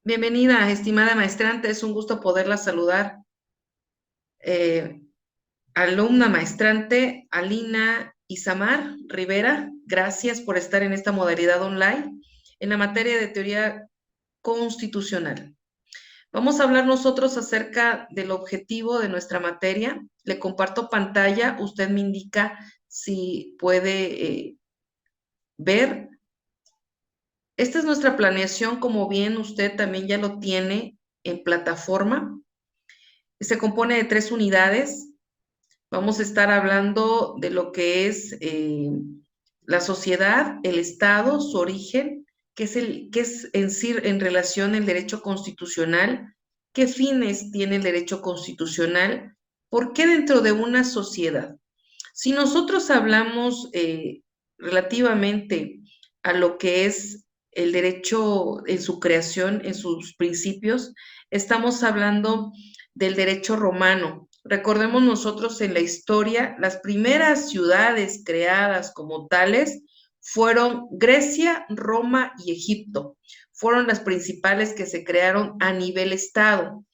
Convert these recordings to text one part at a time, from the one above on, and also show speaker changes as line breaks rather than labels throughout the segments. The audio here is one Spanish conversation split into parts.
Bienvenida, estimada maestrante, es un gusto poderla saludar. Eh, Alumna maestrante Alina Isamar Rivera, gracias por estar en esta modalidad online en la materia de teoría constitucional. Vamos a hablar nosotros acerca del objetivo de nuestra materia. Le comparto pantalla, usted me indica si puede ver. Esta es nuestra planeación, como bien usted también ya lo tiene en plataforma. Se compone de 3 unidades. Vamos a estar hablando de lo que es la sociedad, el Estado, su origen, qué es en sí en relación al derecho constitucional, qué fines tiene el derecho constitucional, por qué dentro de una sociedad. Si nosotros hablamos relativamente a lo que es el derecho en su creación, en sus principios, estamos hablando del derecho romano. Recordemos nosotros en la historia, las primeras ciudades creadas como tales fueron Grecia, Roma y Egipto. Fueron las principales que se crearon a nivel estado.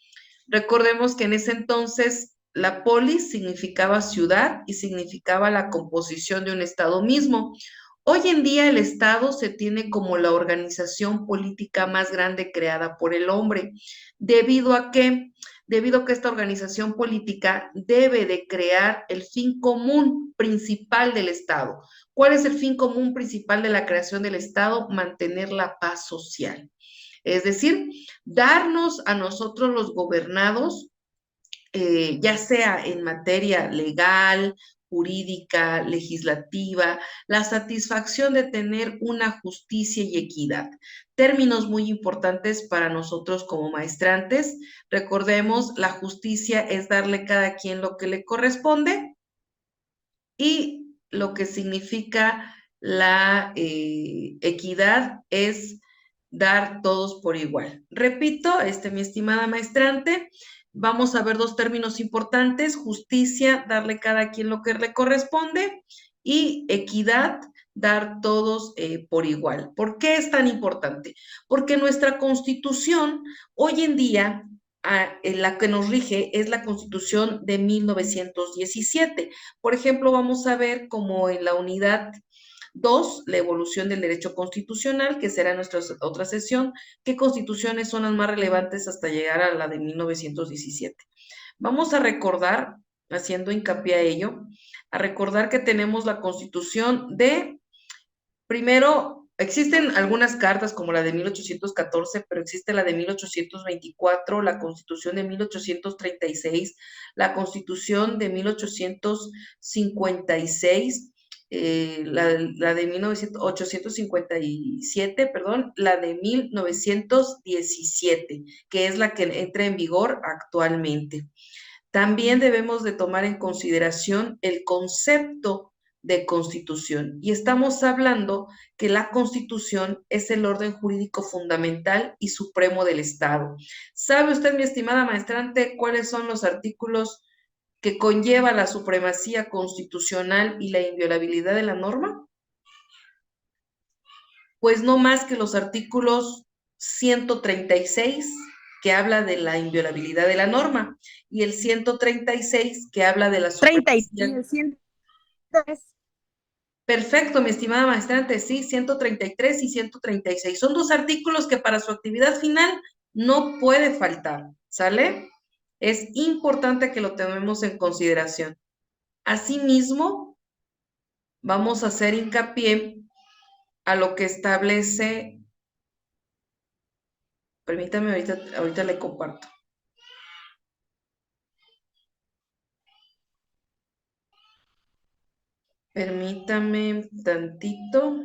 Recordemos que en ese entonces la polis significaba ciudad y significaba la composición de un estado mismo. Hoy en día el estado se tiene como la organización política más grande creada por el hombre, debido a que debido a que esta organización política debe de crear el fin común principal del Estado. ¿Cuál es el fin común principal de la creación del Estado? Mantener la paz social. Es decir, darnos a nosotros los gobernados, ya sea en materia legal, jurídica, legislativa, la satisfacción de tener una justicia y equidad. Términos muy importantes para nosotros como maestrantes. Recordemos, la justicia es darle cada quien lo que le corresponde y lo que significa la equidad es dar todos por igual. Repito, mi estimada maestrante, vamos a ver 2 términos importantes: justicia, darle cada quien lo que le corresponde, y equidad, dar todos por igual. ¿Por qué es tan importante? Porque nuestra Constitución hoy en día, en la que nos rige, es la Constitución de 1917. Por ejemplo, vamos a ver como en la unidad 2, la evolución del derecho constitucional, que será nuestra otra sesión, qué constituciones son las más relevantes hasta llegar a la de 1917. Vamos a recordar, haciendo hincapié a ello, a recordar que tenemos la constitución de, primero, existen algunas cartas como la de 1814, pero existe la de 1824, la Constitución de 1836, la Constitución de 1856, la de 1857, perdón, la de 1917, que es la que entra en vigor actualmente. También debemos de tomar en consideración el concepto de constitución. Y estamos hablando que la constitución es el orden jurídico fundamental y supremo del Estado. ¿Sabe usted, mi estimada maestrante, cuáles son los artículos que conlleva la supremacía constitucional y la inviolabilidad de la norma? Pues no más que los artículos 136, que habla de la inviolabilidad de la norma, y el 136, que habla de la
30 y
supremacía.
103.
Perfecto, mi estimada maestrante, sí, 133 y 136. Son 2 artículos que para su actividad final no puede faltar, ¿sale? Es importante que lo tomemos en consideración. Asimismo, vamos a hacer hincapié a lo que establece, permítame, ahorita le comparto. Permítame tantito.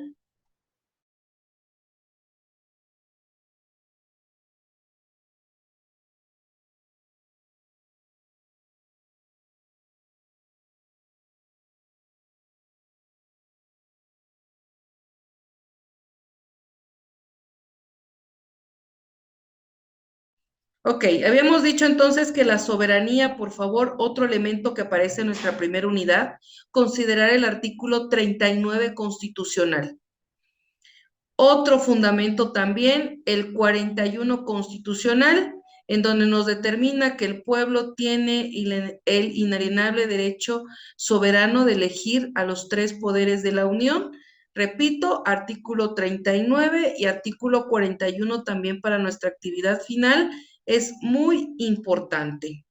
Ok, habíamos dicho entonces que la soberanía, por favor, otro elemento que aparece en nuestra primera unidad, considerar el artículo 39 constitucional. Otro fundamento también, el 41 constitucional, en donde nos determina que el pueblo tiene el inalienable derecho soberano de elegir a los tres poderes de la Unión. Repito, artículo 39 y artículo 41 también para nuestra actividad final es muy importante.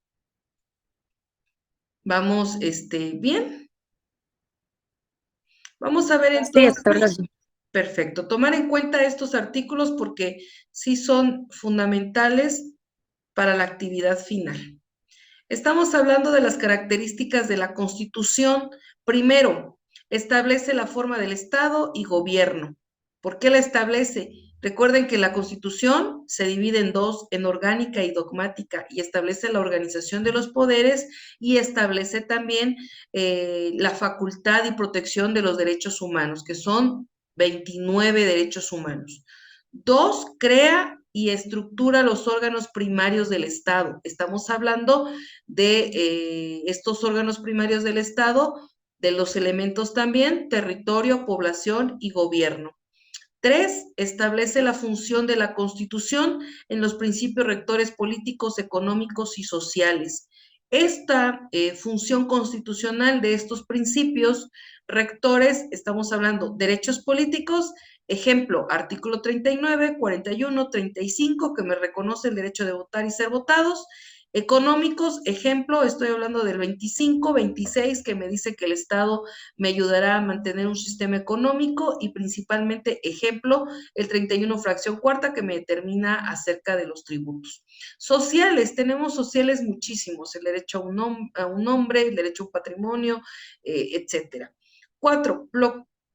Vamos, bien. Vamos a ver
Sí,
entonces.
hasta ahora sí.
Perfecto. Tomar en cuenta estos artículos porque sí son fundamentales para la actividad final. Estamos hablando de las características de la Constitución. Primero, establece la forma del Estado y gobierno. ¿Por qué la establece? Recuerden que la Constitución se divide en dos, en orgánica y dogmática, y establece la organización de los poderes y establece también la facultad y protección de los derechos humanos, que son 29 derechos humanos. Dos, crea y estructura los órganos primarios del Estado. Estamos hablando de estos órganos primarios del Estado, de los elementos también, territorio, población y gobierno. Tres, establece la función de la Constitución en los principios rectores políticos, económicos y sociales. Esta función constitucional de estos principios rectores, estamos hablando derechos políticos, ejemplo, artículo 39, 41, 35, que me reconoce el derecho de votar y ser votados. Económicos, ejemplo, estoy hablando del 25, 26, que me dice que el Estado me ayudará a mantener un sistema económico y principalmente, ejemplo, el 31 fracción cuarta que me determina acerca de los tributos. Sociales, tenemos sociales muchísimos, el derecho a un nombre, el derecho a un patrimonio, etcétera. Cuatro,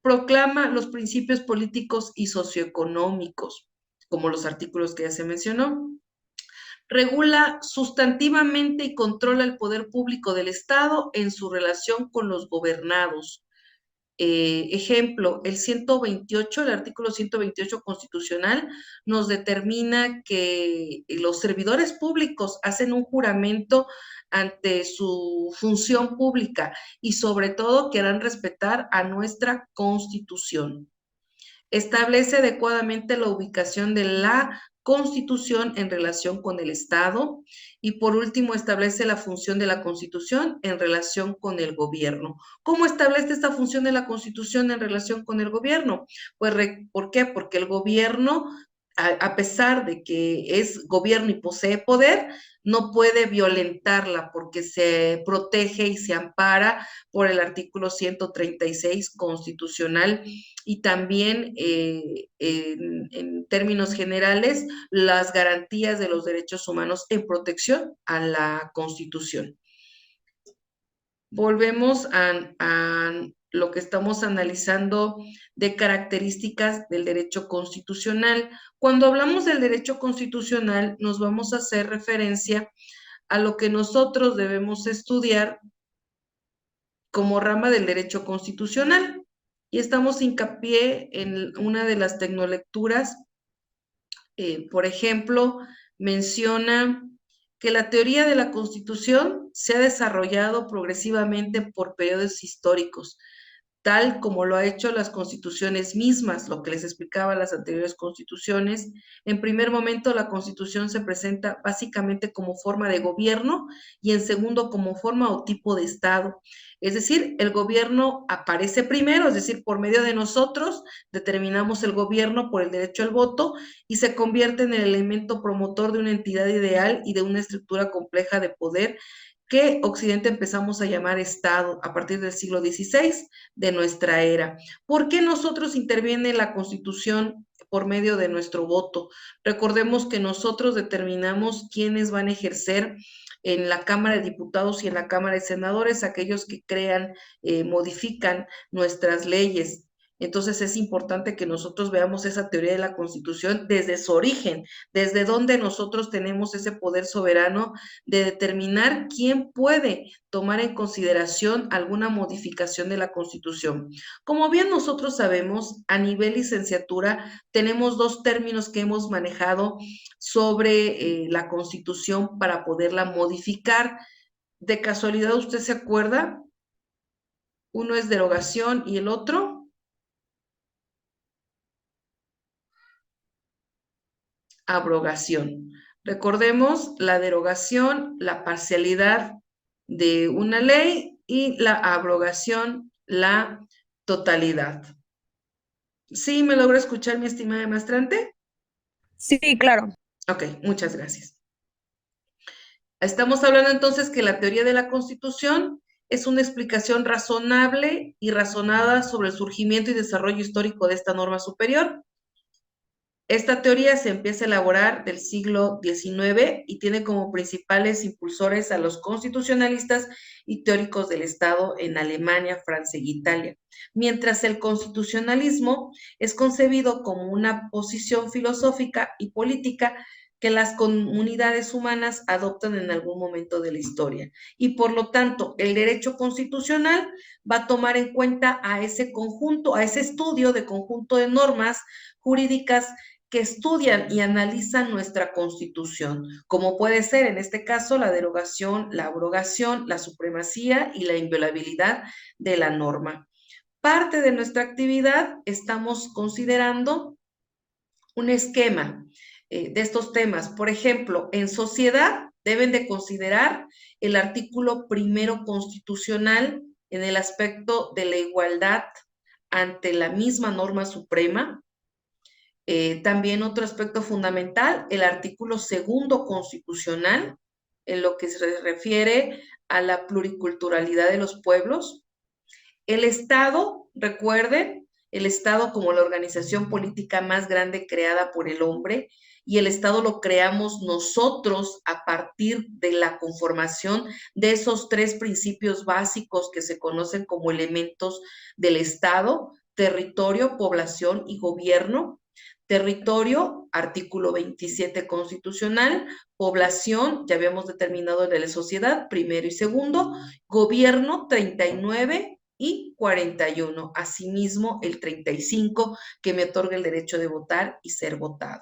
proclama los principios políticos y socioeconómicos, como los artículos que ya se mencionó. Regula sustantivamente y controla el poder público del Estado en su relación con los gobernados. Ejemplo, el artículo 128 constitucional nos determina que los servidores públicos hacen un juramento ante su función pública y sobre todo que harán respetar a nuestra Constitución. Establece adecuadamente la ubicación de la Constitución en relación con el Estado y por último establece la función de la Constitución en relación con el gobierno. ¿Cómo establece esta función de la Constitución en relación con el gobierno? Pues, ¿por qué? Porque el gobierno, a pesar de que es gobierno y posee poder, no puede violentarla porque se protege y se ampara por el artículo 136 constitucional y también en términos generales las garantías de los derechos humanos en protección a la Constitución. Volvemos a lo que estamos analizando de características del derecho constitucional. Cuando hablamos del derecho constitucional, nos vamos a hacer referencia a lo que nosotros debemos estudiar como rama del derecho constitucional. Y estamos hincapié en una de las tecnolecturas, por ejemplo, menciona que la teoría de la Constitución se ha desarrollado progresivamente por periodos históricos, tal como lo ha hecho las constituciones mismas, lo que les explicaba las anteriores constituciones. En primer momento, la constitución se presenta básicamente como forma de gobierno y en segundo como forma o tipo de Estado. Es decir, el gobierno aparece primero, es decir, por medio de nosotros determinamos el gobierno por el derecho al voto y se convierte en el elemento promotor de una entidad ideal y de una estructura compleja de poder que Occidente empezamos a llamar Estado a partir del siglo XVI de nuestra era. ¿Por qué nosotros interviene la Constitución por medio de nuestro voto? Recordemos que nosotros determinamos quiénes van a ejercer en la Cámara de Diputados y en la Cámara de Senadores, aquellos que crean, modifican nuestras leyes. Entonces es importante que nosotros veamos esa teoría de la Constitución desde su origen, desde donde nosotros tenemos ese poder soberano de determinar quién puede tomar en consideración alguna modificación de la Constitución. Como bien nosotros sabemos, a nivel licenciatura tenemos dos términos que hemos manejado sobre la Constitución para poderla modificar. ¿De casualidad usted se acuerda? Uno es derogación y el otro. abrogación. Recordemos la derogación, la parcialidad de una ley y la abrogación, la totalidad. ¿Sí me logro escuchar, mi estimada maestrante?
Sí, claro.
Ok, muchas gracias. Estamos hablando entonces que la teoría de la Constitución es una explicación razonable y razonada sobre el surgimiento y desarrollo histórico de esta norma superior. Esta teoría se empieza a elaborar del siglo XIX y tiene como principales impulsores a los constitucionalistas y teóricos del Estado en Alemania, Francia y Italia, mientras el constitucionalismo es concebido como una posición filosófica y política que las comunidades humanas adoptan en algún momento de la historia. Y por lo tanto, el derecho constitucional va a tomar en cuenta a ese conjunto, a ese estudio de conjunto de normas jurídicas que estudian y analizan nuestra Constitución, como puede ser en este caso la derogación, la abrogación, la supremacía y la inviolabilidad de la norma. Parte de nuestra actividad estamos considerando un esquema de estos temas. Por ejemplo, en sociedad deben de considerar el artículo primero constitucional en el aspecto de la igualdad ante la misma norma suprema. También otro aspecto fundamental, el artículo segundo constitucional, en lo que se refiere a la pluriculturalidad de los pueblos. El Estado, recuerden, el Estado como la organización política más grande creada por el hombre, y el Estado lo creamos nosotros a partir de la conformación de esos tres principios básicos que se conocen como elementos del Estado: territorio, población y gobierno. Territorio, artículo 27 constitucional; población, ya habíamos determinado el de la sociedad, primero y segundo; gobierno, 39 y 41. Asimismo, el 35, que me otorga el derecho de votar y ser votado.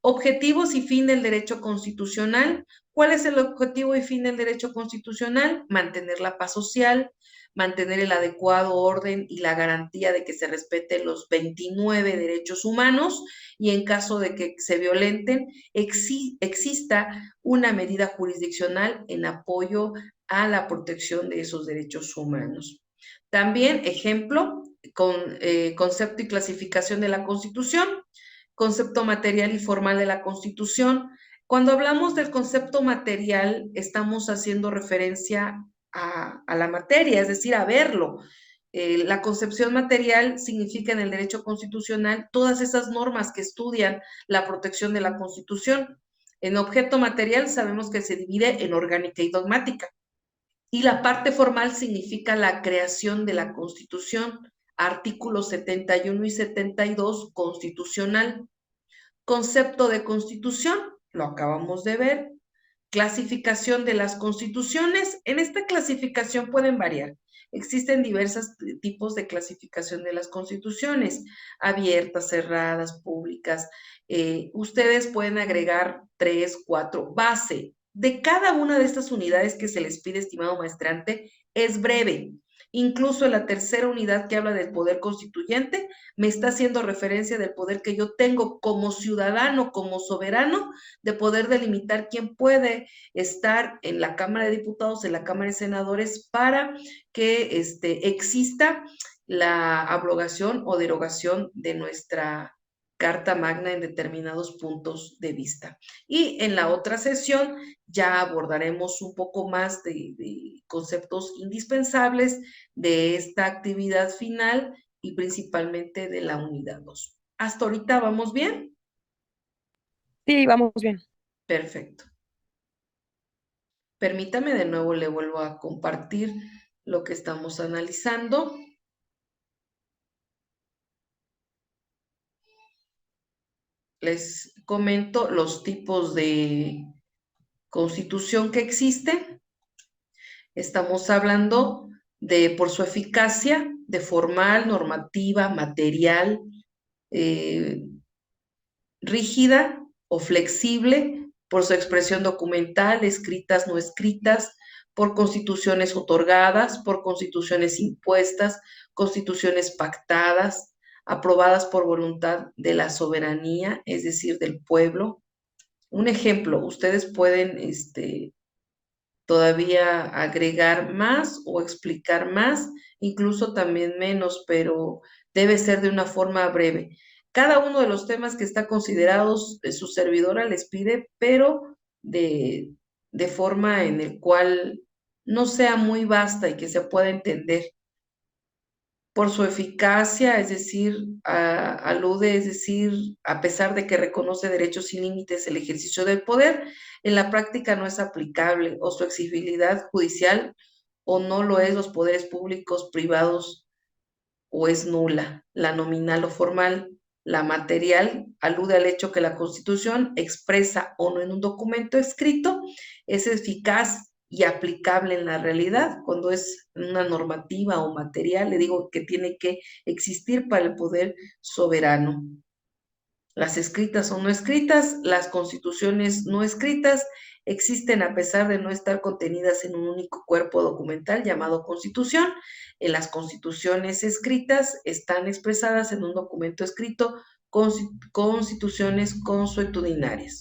Objetivos y fin del derecho constitucional. ¿Cuál es el objetivo y fin del derecho constitucional? Mantener la paz social, mantener el adecuado orden y la garantía de que se respeten los 29 derechos humanos, y en caso de que se violenten, exista una medida jurisdiccional en apoyo a la protección de esos derechos humanos. También, ejemplo, concepto y clasificación de la Constitución, concepto material y formal de la Constitución. Cuando hablamos del concepto material, estamos haciendo referencia a la materia, es decir, a verlo. La concepción material significa en el derecho constitucional todas esas normas que estudian la protección de la Constitución. En objeto material sabemos que se divide en orgánica y dogmática. Y la parte formal significa la creación de la Constitución, artículos 71 y 72 constitucional. Concepto de constitución, lo acabamos de ver. Clasificación de las constituciones. En esta clasificación pueden variar. Existen diversos tipos de clasificación de las constituciones: abiertas, cerradas, públicas. Ustedes pueden agregar 3, 4. Base de cada una de estas unidades que se les pide, estimado maestrante, es breve. Incluso en la tercera unidad, que habla del poder constituyente, me está haciendo referencia del poder que yo tengo como ciudadano, como soberano, de poder delimitar quién puede estar en la Cámara de Diputados, en la Cámara de Senadores, para que exista la abrogación o derogación de nuestra Carta Magna en determinados puntos de vista. Y en la otra sesión ya abordaremos un poco más de conceptos indispensables de esta actividad final y principalmente de la unidad 2. ¿Hasta ahorita vamos bien?
Sí, vamos bien.
Perfecto. Permítame, de nuevo le vuelvo a compartir lo que estamos analizando. Les comento los tipos de constitución que existen. Estamos hablando de, por su eficacia, de formal, normativa, material, eh, rígida o flexible, por su expresión documental, escritas, no escritas, por constituciones otorgadas, por constituciones impuestas, constituciones pactadas, aprobadas por voluntad de la soberanía, es decir, del pueblo. Un ejemplo, ustedes pueden todavía agregar más o explicar más, incluso también menos, pero debe ser de una forma breve. Cada uno de los temas que está considerados, su servidora les pide, pero de forma en el cual no sea muy vasta y que se pueda entender por su eficacia, es decir, alude, es decir, a pesar de que reconoce derechos sin límites el ejercicio del poder, en la práctica no es aplicable o su exigibilidad judicial o no lo es los poderes públicos, privados o es nula. La nominal o formal, la material, alude al hecho que la Constitución expresa o no en un documento escrito, es eficaz y aplicable en la realidad. Cuando es una normativa o material, le digo que tiene que existir para el poder soberano. Las escritas o no escritas, las constituciones no escritas existen a pesar de no estar contenidas en un único cuerpo documental llamado constitución. En las constituciones escritas están expresadas en un documento escrito, constituciones consuetudinarias.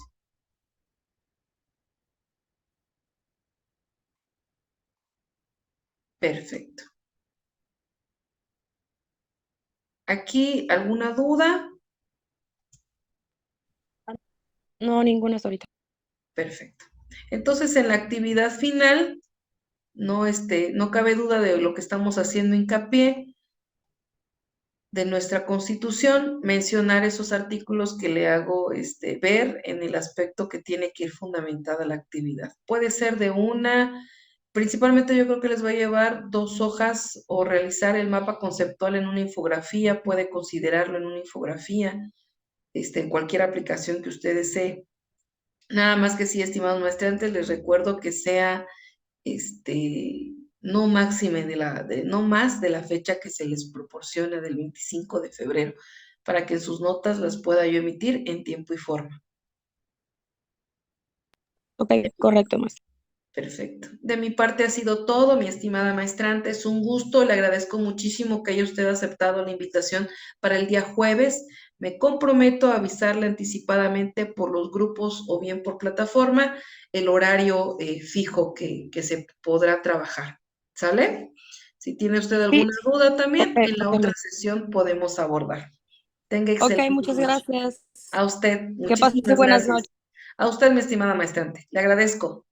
Perfecto. ¿Aquí alguna duda?
No, ninguna hasta ahorita.
Perfecto. Entonces, en la actividad final, no cabe duda de lo que estamos haciendo hincapié de nuestra Constitución, mencionar esos artículos que le hago ver en el aspecto que tiene que ir fundamentada la actividad. Puede ser de una, principalmente yo creo que les va a llevar 2 hojas o realizar el mapa conceptual en una infografía, puede considerarlo en una infografía, en cualquier aplicación que usted desee. Nada más que sí, estimados maestrantes, les recuerdo que sea no máxime no más de la fecha que se les proporciona del 25 de febrero, para que en sus notas las pueda yo emitir en tiempo y forma.
Ok, correcto, maestra.
Perfecto. De mi parte ha sido todo, mi estimada maestrante. Es un gusto, le agradezco muchísimo que haya usted aceptado la invitación para el día jueves. Me comprometo a avisarle anticipadamente por los grupos o bien por plataforma el horario fijo que se podrá trabajar. ¿Sale? Si tiene usted
Sí,
alguna duda
ok,
también, en la
ok,
otra
maestra.
sesión podemos abordar. Tenga
Ok,
excelente
muchas
noche.
gracias.
A usted,
Que pase
muchísimas
buenas
gracias.
noches.
A usted, mi estimada maestrante. Le agradezco.